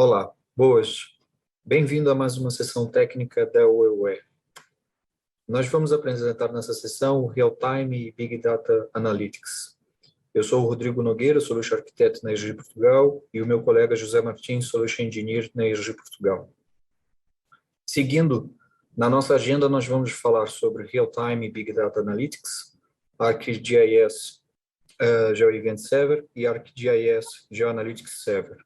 Olá, boas. Bem-vindo a mais uma sessão técnica da UEUE. Nós vamos apresentar nessa sessão o Real-Time e Big Data Analytics. Eu sou o Rodrigo Nogueira, Solution Architect na ERG Portugal, e o meu colega José Martins, Solution Engineer na ERG Portugal. Seguindo, na nossa agenda nós vamos falar sobre Real-Time e Big Data Analytics, ArcGIS GeoEvent Server e ArcGIS GeoAnalytics Server.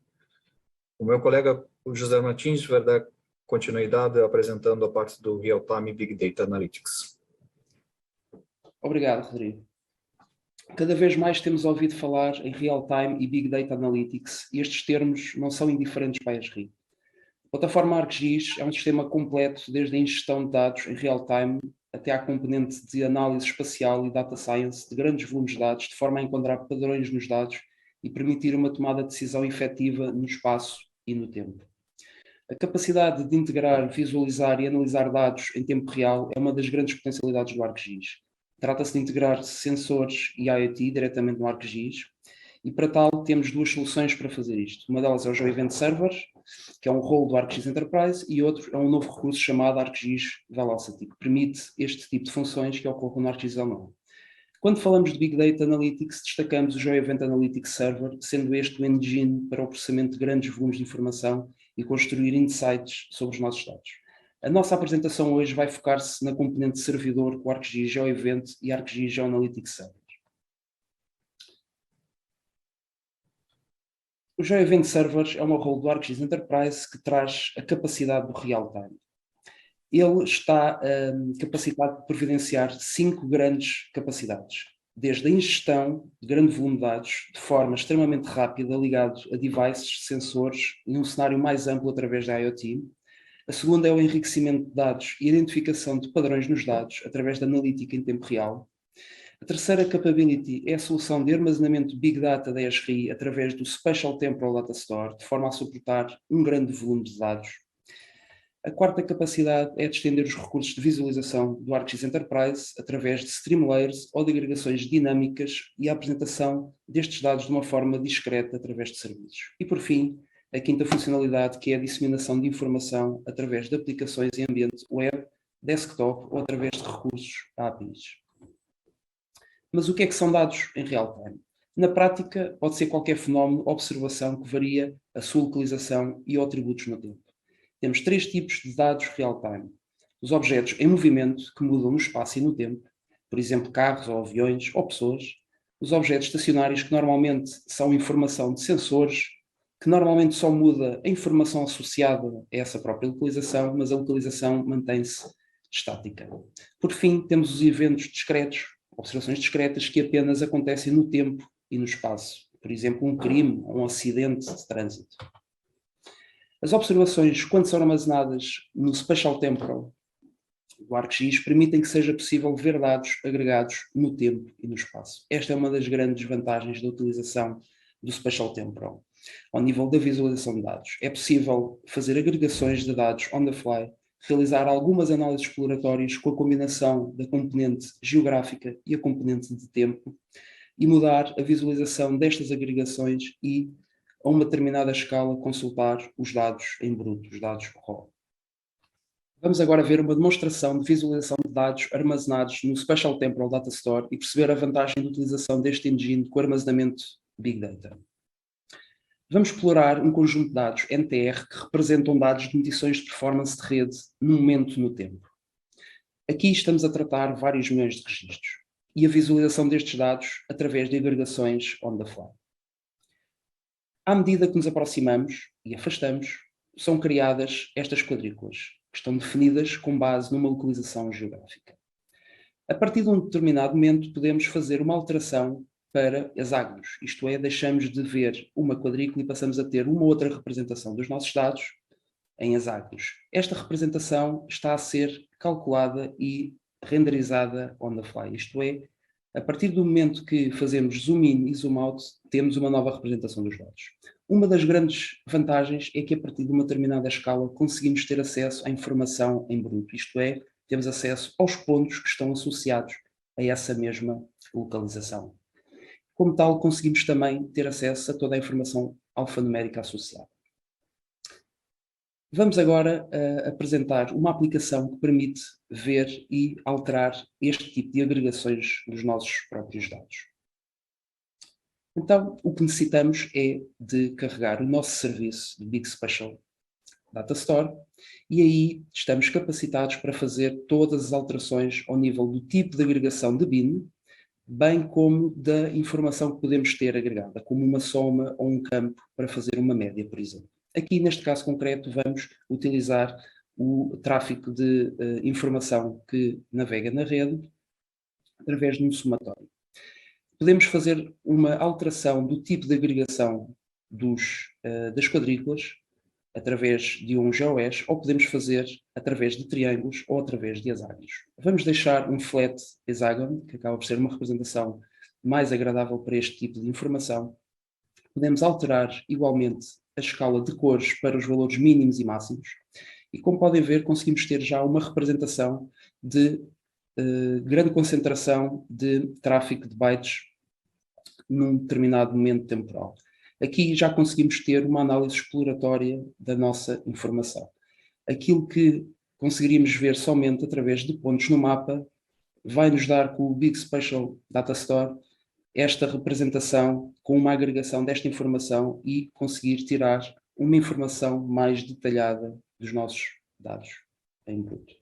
O meu colega, o José Martins, vai dar continuidade apresentando a parte do Real-Time e Big Data Analytics. Obrigado, Rodrigo. Cada vez mais temos ouvido falar em Real-Time e Big Data Analytics e estes termos não são indiferentes para a ESRI. A plataforma ArcGIS é um sistema completo desde a ingestão de dados em Real-Time até à componente de análise espacial e Data Science de grandes volumes de dados, de forma a encontrar padrões nos dados e permitir uma tomada de decisão efetiva no espaço e no tempo. A capacidade de integrar, visualizar e analisar dados em tempo real é uma das grandes potencialidades do ArcGIS. Trata-se de integrar sensores e IoT diretamente no ArcGIS e para tal temos duas soluções para fazer isto. Uma delas é o GeoEvent Server, que é um rolo do ArcGIS Enterprise, e outro é um novo recurso chamado ArcGIS Velocity, que permite este tipo de funções que ocorrem no ArcGIS L9. Quando falamos de Big Data Analytics, destacamos o GeoEvent Analytics Server, sendo este o engine para o processamento de grandes volumes de informação e construir insights sobre os nossos dados. A nossa apresentação hoje vai focar-se na componente de servidor com o ArcGIS GeoEvent e ArcGIS GeoAnalytics Server. O GeoEvent Server é uma role do ArcGIS Enterprise que traz a capacidade do real-time. Ele está capacitado de providenciar 5 grandes capacidades, desde a ingestão de grande volume de dados de forma extremamente rápida, ligado a devices, sensores e um cenário mais amplo através da IoT. A segunda é o enriquecimento de dados e identificação de padrões nos dados através da analítica em tempo real. A terceira capability é a solução de armazenamento Big Data da ESRI através do Spatial Temporal Data Store, de forma a suportar um grande volume de dados. A quarta capacidade é de estender os recursos de visualização do ArcGIS Enterprise através de stream layers ou de agregações dinâmicas e a apresentação destes dados de uma forma discreta através de serviços. E, por fim, a quinta funcionalidade, que é a disseminação de informação através de aplicações em ambiente web, desktop ou através de recursos APIs. Mas o que é que são dados em real-time? Na prática, pode ser qualquer fenómeno ou observação que varia a sua localização e atributos no tempo. Temos 3 tipos de dados real-time. Os objetos em movimento, que mudam no espaço e no tempo, por exemplo, carros ou aviões ou pessoas. Os objetos estacionários, que normalmente são informação de sensores, que normalmente só muda a informação associada a essa própria localização, mas a localização mantém-se estática. Por fim, temos os eventos discretos, observações discretas, que apenas acontecem no tempo e no espaço. Por exemplo, um crime ou um acidente de trânsito. As observações, quando são armazenadas no Spatial Temporal do ArcGIS, permitem que seja possível ver dados agregados no tempo e no espaço. Esta é uma das grandes vantagens da utilização do Spatial Temporal. Ao nível da visualização de dados, é possível fazer agregações de dados on the fly, realizar algumas análises exploratórias com a combinação da componente geográfica e a componente de tempo e mudar a visualização destas agregações e a uma determinada escala, consultar os dados em bruto, os dados raw. Vamos agora ver uma demonstração de visualização de dados armazenados no Spatial Temporal Data Store e perceber a vantagem de utilização deste engine com armazenamento Big Data. Vamos explorar um conjunto de dados NTR que representam dados de medições de performance de rede num momento no tempo. Aqui estamos a tratar vários milhões de registros e a visualização destes dados através de agregações on the fly. À medida que nos aproximamos e afastamos, são criadas estas quadrículas, que estão definidas com base numa localização geográfica. A partir de um determinado momento, podemos fazer uma alteração para hexágonos, isto é, deixamos de ver uma quadrícula e passamos a ter uma outra representação dos nossos dados em hexágonos. Esta representação está a ser calculada e renderizada on the fly, isto é, a partir do momento que fazemos zoom in e zoom out, temos uma nova representação dos dados. Uma das grandes vantagens é que a partir de uma determinada escala conseguimos ter acesso à informação em bruto, isto é, temos acesso aos pontos que estão associados a essa mesma localização. Como tal, conseguimos também ter acesso a toda a informação alfanumérica associada. Vamos agora apresentar uma aplicação que permite ver e alterar este tipo de agregações dos nossos próprios dados. Então, o que necessitamos é de carregar o nosso serviço de Big Spatial Data Store e aí estamos capacitados para fazer todas as alterações ao nível do tipo de agregação de bin, bem como da informação que podemos ter agregada, como uma soma ou um campo para fazer uma média, por exemplo. Aqui, neste caso concreto, vamos utilizar o tráfego de informação que navega na rede através de um somatório. Podemos fazer uma alteração do tipo de agregação das quadrículas através de um GeoHash, ou podemos fazer através de triângulos ou através de hexágonos. Vamos deixar um flat hexágono, que acaba por ser uma representação mais agradável para este tipo de informação. Podemos alterar igualmente a escala de cores para os valores mínimos e máximos. E como podem ver, conseguimos ter já uma representação de grande concentração de tráfego de bytes num determinado momento temporal. Aqui já conseguimos ter uma análise exploratória da nossa informação. Aquilo que conseguiríamos ver somente através de pontos no mapa vai nos dar com o Big Spatial Data Store esta representação com uma agregação desta informação e conseguir tirar uma informação mais detalhada dos nossos dados em bruto.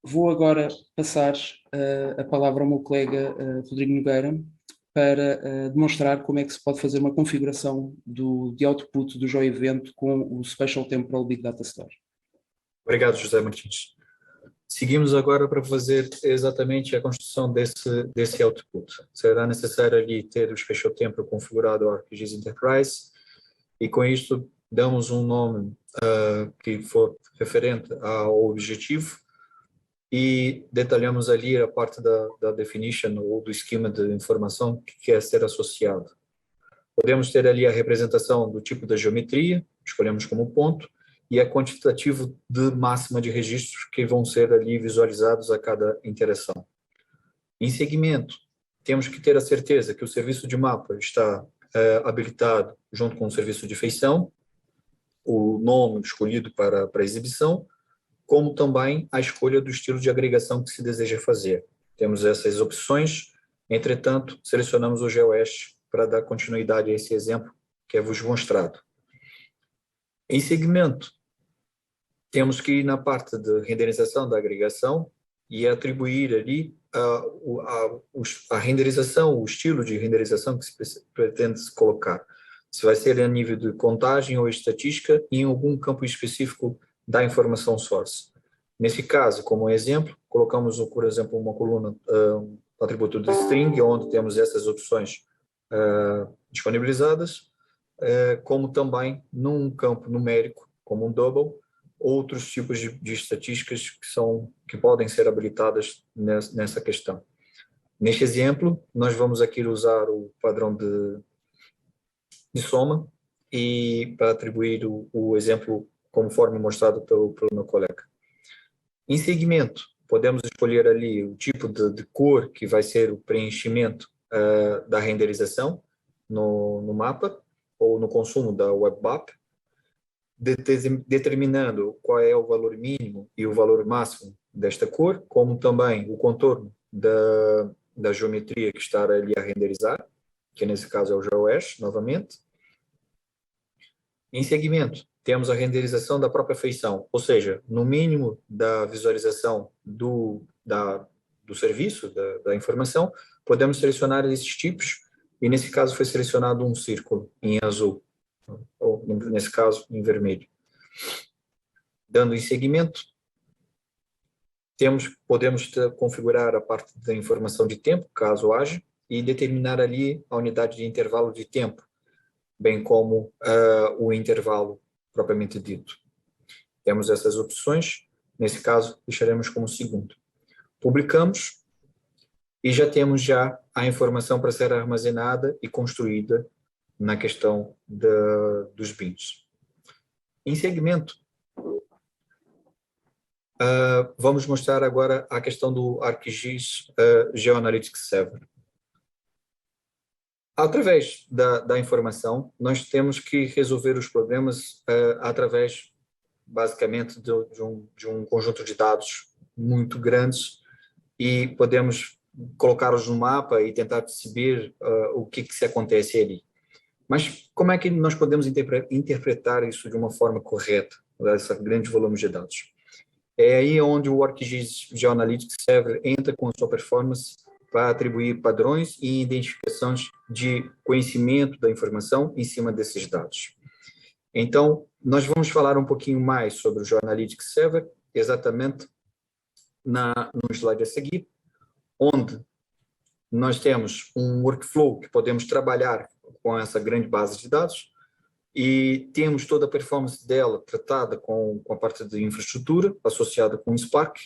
Vou agora passar a palavra ao meu colega Rodrigo Nogueira para demonstrar como é que se pode fazer uma configuração de output do GeoEvent com o Spatial Temporal Big Data Store. Obrigado, José Martins. Seguimos agora para fazer exatamente a construção desse output. Será necessário ali ter o Spatial Temporal configurado ao ArcGIS Enterprise e com isto damos um nome que for referente ao objetivo e detalhamos ali a parte da definition ou do esquema de informação que quer ser associado. Podemos ter ali a representação do tipo da geometria, escolhemos como ponto, e a quantitativo de máxima de registros que vão ser ali visualizados a cada interação. Em segmento, temos que ter a certeza que o serviço de mapa está habilitado junto com o serviço de feição, o nome escolhido para exibição, como também a escolha do estilo de agregação que se deseja fazer. Temos essas opções, entretanto, selecionamos o GeoHash para dar continuidade a esse exemplo que é vos mostrado. Em segmento, temos que ir na parte de renderização da agregação e atribuir ali a renderização, o estilo de renderização que se pretende colocar. Se vai ser a nível de contagem ou estatística em algum campo específico da informação source. Nesse caso, como exemplo, colocamos, por exemplo, uma coluna, um atributo de string, onde temos essas opções disponibilizadas, como também num campo numérico, como um double, outros tipos de estatísticas que podem ser habilitadas nessa questão. Neste exemplo, nós vamos aqui usar o padrão de soma e para atribuir o exemplo conforme mostrado pelo meu colega. Em segmento, podemos escolher ali o tipo de cor que vai ser o preenchimento da renderização no mapa ou no consumo da WebMap, determinando qual é o valor mínimo e o valor máximo desta cor, como também o contorno da geometria que está ali a renderizar, que nesse caso é o GeoHash, novamente. Em segmento, temos a renderização da própria feição, ou seja, no mínimo da visualização do serviço, da informação, podemos selecionar esses tipos, e nesse caso foi selecionado um círculo em azul, ou nesse caso em vermelho. Dando em segmento, podemos configurar a parte da informação de tempo, caso haja, e determinar ali a unidade de intervalo de tempo, bem como o intervalo propriamente dito. Temos essas opções, nesse caso deixaremos como segundo. Publicamos e já temos a informação para ser armazenada e construída na questão dos bins. Em segmento, vamos mostrar agora a questão do ArcGIS GeoAnalytics 7. através da informação, nós temos que resolver os problemas através, basicamente, de um conjunto de dados muito grandes e podemos colocá-los no mapa e tentar perceber o que se acontece ali. Mas como é que nós podemos interpretar isso de uma forma correta, esse grande volume de dados? É aí onde o ArcGIS Geoanalytics Server entra com a sua performance para atribuir padrões e identificações de conhecimento da informação em cima desses dados. Então, nós vamos falar um pouquinho mais sobre o Geoanalytics Server, exatamente no slide a seguir, onde nós temos um workflow que podemos trabalhar com essa grande base de dados e temos toda a performance dela tratada com a parte de infraestrutura associada com o Spark,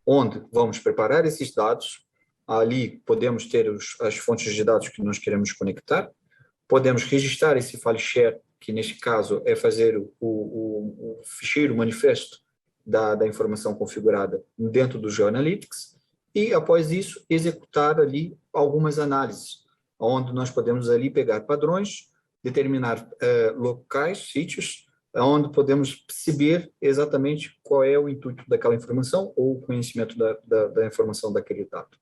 onde vamos preparar esses dados. Ali podemos ter as fontes de dados que nós queremos conectar, podemos registrar esse file share, que neste caso é fazer o ficheiro, o manifesto da informação configurada dentro do GeoAnalytics, e após isso executar ali algumas análises, onde nós podemos ali pegar padrões, determinar locais, sítios, onde podemos perceber exatamente qual é o intuito daquela informação ou o conhecimento da informação daquele dado.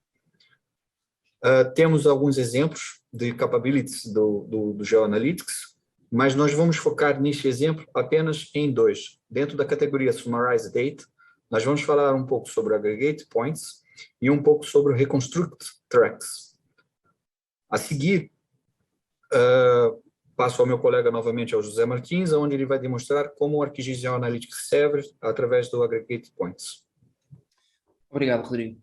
Temos alguns exemplos de capabilities do GeoAnalytics, mas nós vamos focar neste exemplo apenas em dois. Dentro da categoria Summarize Data, nós vamos falar um pouco sobre Aggregate Points e um pouco sobre Reconstruct Tracks. A seguir, passo ao meu colega novamente, ao José Martins, onde ele vai demonstrar como o ArcGIS Geoanalytics serve através do Aggregate Points. Obrigado, Rodrigo.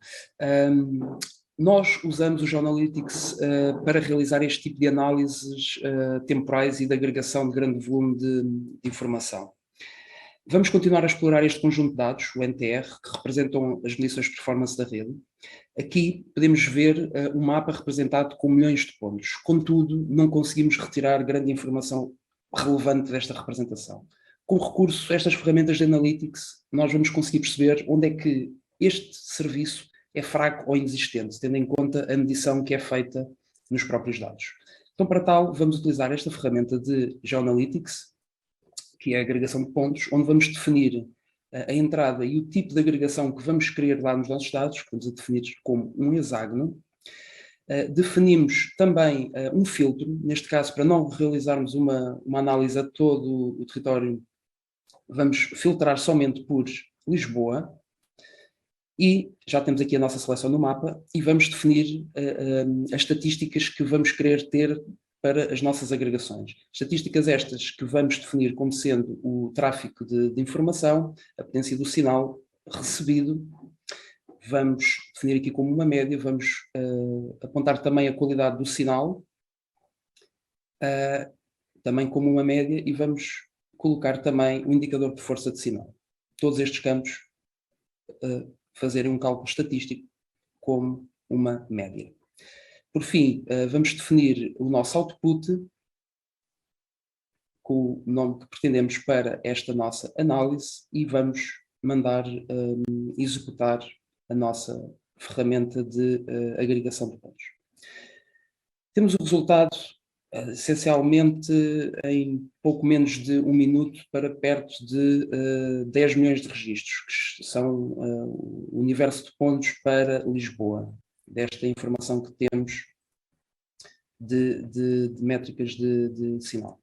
Nós usamos o GeoAnalytics para realizar este tipo de análises temporais e de agregação de grande volume de informação. Vamos continuar a explorar este conjunto de dados, o NTR, que representam as medições de performance da rede. Aqui podemos ver o mapa representado com milhões de pontos. Contudo, não conseguimos retirar grande informação relevante desta representação. Com recurso a estas ferramentas de Analytics, nós vamos conseguir perceber onde é que este serviço é fraco ou inexistente, tendo em conta a medição que é feita nos próprios dados. Então, para tal, vamos utilizar esta ferramenta de GeoAnalytics, que é a agregação de pontos, onde vamos definir a entrada e o tipo de agregação que vamos querer lá nos nossos dados, que vamos a definir como um hexágono. Definimos também um filtro, neste caso, para não realizarmos uma análise a todo o território, vamos filtrar somente por Lisboa. E já temos aqui a nossa seleção no mapa e vamos definir as estatísticas que vamos querer ter para as nossas agregações. Estatísticas estas que vamos definir como sendo o tráfego de informação, a potência do sinal recebido, vamos definir aqui como uma média, vamos apontar também a qualidade do sinal, também como uma média, e vamos colocar também o indicador de força de sinal. Todos estes campos fazerem um cálculo estatístico como uma média. Por fim, vamos definir o nosso output com o nome que pretendemos para esta nossa análise e vamos mandar executar a nossa ferramenta de agregação de pontos. Temos o resultado essencialmente em pouco menos de 1 minuto para perto de 10 milhões de registros, que são o universo de pontos para Lisboa, desta informação que temos de métricas de sinal.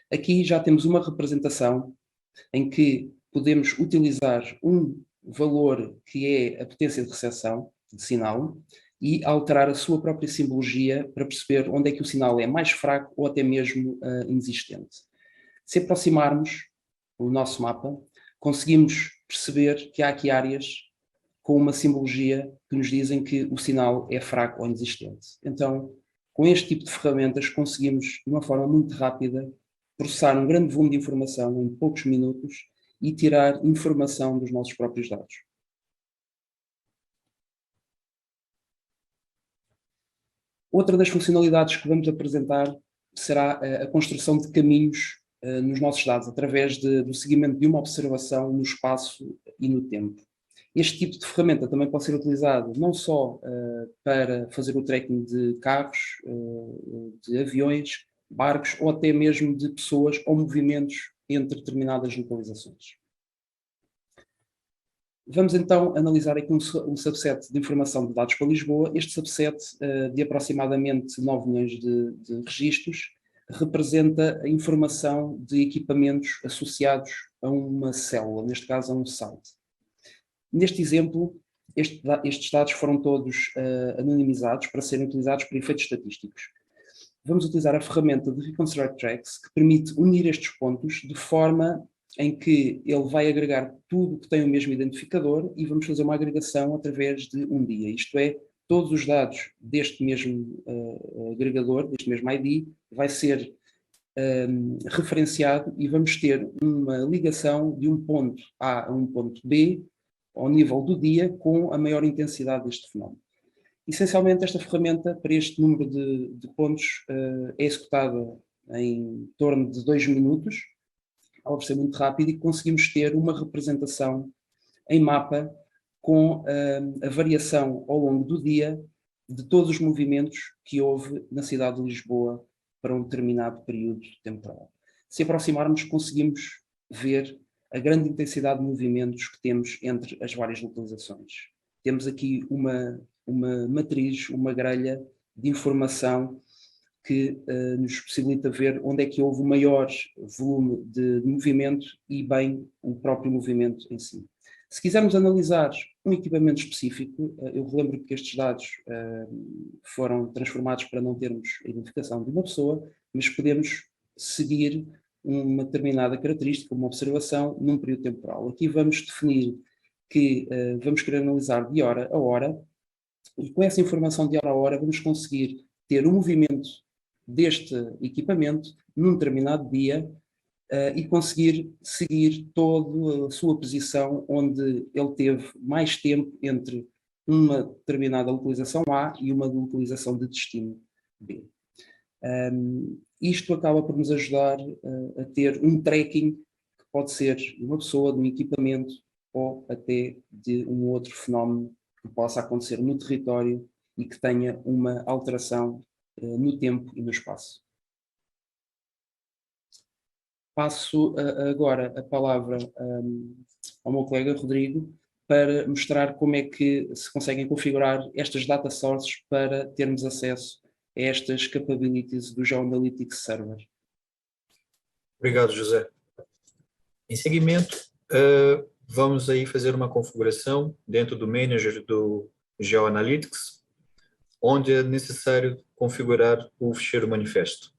Aqui já temos uma representação em que podemos utilizar um valor que é a potência de recepção de sinal e alterar a sua própria simbologia para perceber onde é que o sinal é mais fraco ou até mesmo inexistente. Se aproximarmos o nosso mapa, conseguimos perceber que há aqui áreas com uma simbologia que nos dizem que o sinal é fraco ou inexistente. Então, com este tipo de ferramentas, conseguimos, de uma forma muito rápida, processar um grande volume de informação em poucos minutos e tirar informação dos nossos próprios dados. Outra das funcionalidades que vamos apresentar será a construção de caminhos nos nossos dados, através do seguimento de uma observação no espaço e no tempo. Este tipo de ferramenta também pode ser utilizado não só para fazer o tracking de carros, de aviões, barcos ou até mesmo de pessoas ou movimentos entre determinadas localizações. Vamos então analisar aqui um subset de informação de dados para Lisboa. Este subset de aproximadamente 9 milhões de registros representa a informação de equipamentos associados a uma célula, neste caso a um site. Neste exemplo, estes dados foram todos anonimizados para serem utilizados para efeitos estatísticos. Vamos utilizar a ferramenta de Reconstruct Tracks, que permite unir estes pontos de forma em que ele vai agregar tudo que tem o mesmo identificador e vamos fazer uma agregação através de um dia. Isto é, todos os dados deste mesmo agregador, deste mesmo ID, vai ser referenciado e vamos ter uma ligação de um ponto A a um ponto B ao nível do dia com a maior intensidade deste fenómeno. Essencialmente, esta ferramenta, para este número de pontos, é executada em torno de 2 minutos, ao ser muito rápido, e conseguimos ter uma representação em mapa com a variação ao longo do dia de todos os movimentos que houve na cidade de Lisboa para um determinado período temporal. Se aproximarmos, conseguimos ver a grande intensidade de movimentos que temos entre as várias localizações. Temos aqui uma matriz, uma grelha de informação que nos possibilita ver onde é que houve o maior volume de movimento e bem o próprio movimento em si. Se quisermos analisar um equipamento específico, eu relembro que estes dados foram transformados para não termos a identificação de uma pessoa, mas podemos seguir uma determinada característica, uma observação, num período temporal. Aqui vamos definir que vamos querer analisar de hora a hora, e com essa informação de hora a hora vamos conseguir ter o movimento deste equipamento num determinado dia e conseguir seguir toda a sua posição onde ele teve mais tempo entre uma determinada localização A e uma localização de destino B. Isto acaba por nos ajudar a ter um tracking que pode ser de uma pessoa, de um equipamento ou até de um outro fenómeno que possa acontecer no território e que tenha uma alteração no tempo e no espaço. Passo agora a palavra ao meu colega Rodrigo para mostrar como é que se conseguem configurar estas data sources para termos acesso a estas capabilities do Geoanalytics Server. Obrigado, José. Em seguimento, vamos aí fazer uma configuração dentro do Manager do Geoanalytics, onde é necessário configurar o ficheiro manifesto.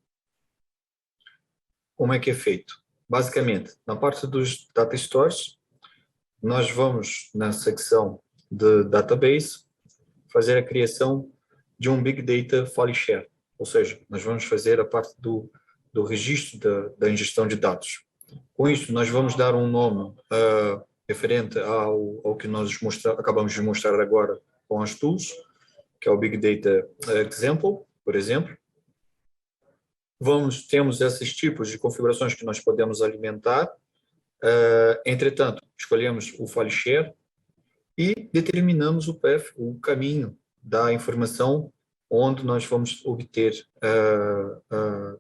Como é que é feito? Basicamente, na parte dos Data Stores, nós vamos, na secção de Database, fazer a criação de um Big Data File Share, ou seja, nós vamos fazer a parte do registro da ingestão de dados. Com isso, nós vamos dar um nome referente ao que nós acabamos de mostrar agora com as tools, que é o Big Data Example, por exemplo. Temos esses tipos de configurações que nós podemos alimentar. Entretanto, escolhemos o File Share e determinamos o path, o caminho da informação onde nós vamos obter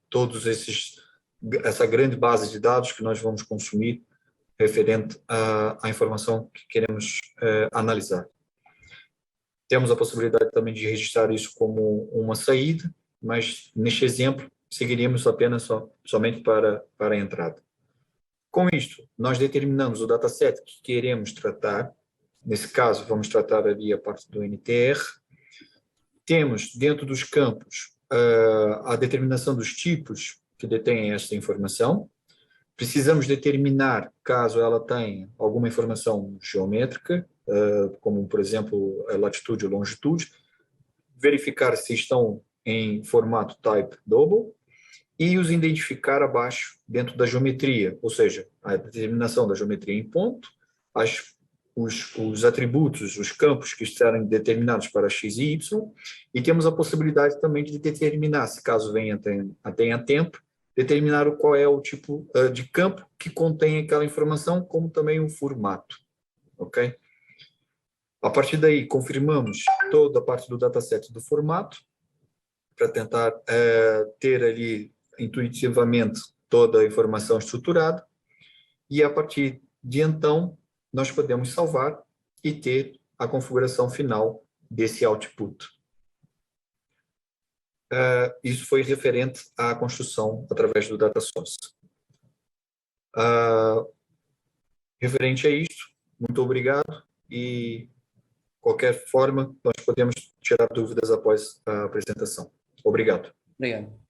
todos essa grande base de dados que nós vamos consumir referente à informação que queremos analisar. Temos a possibilidade também de registrar isso como uma saída, mas neste exemplo seguiríamos apenas somente para a entrada. Com isto, nós determinamos o dataset que queremos tratar. Nesse caso, vamos tratar ali a parte do NTR. Temos dentro dos campos a determinação dos tipos que detêm esta informação. Precisamos determinar, caso ela tenha alguma informação geométrica, como, por exemplo, a latitude ou longitude, verificar se estão em formato type double e os identificar abaixo dentro da geometria, ou seja, a determinação da geometria em ponto, os atributos, os campos que estarem determinados para x e y, e temos a possibilidade também de determinar, se caso tenha tempo, determinar qual é o tipo de campo que contém aquela informação, como também o formato, ok? A partir daí, confirmamos toda a parte do dataset do formato, para tentar ter ali intuitivamente toda a informação estruturada, e a partir de então, nós podemos salvar e ter a configuração final desse output. Isso foi referente à construção através do data source. Referente a isto, muito obrigado, e qualquer forma nós podemos tirar dúvidas após a apresentação. Obrigado. Obrigado.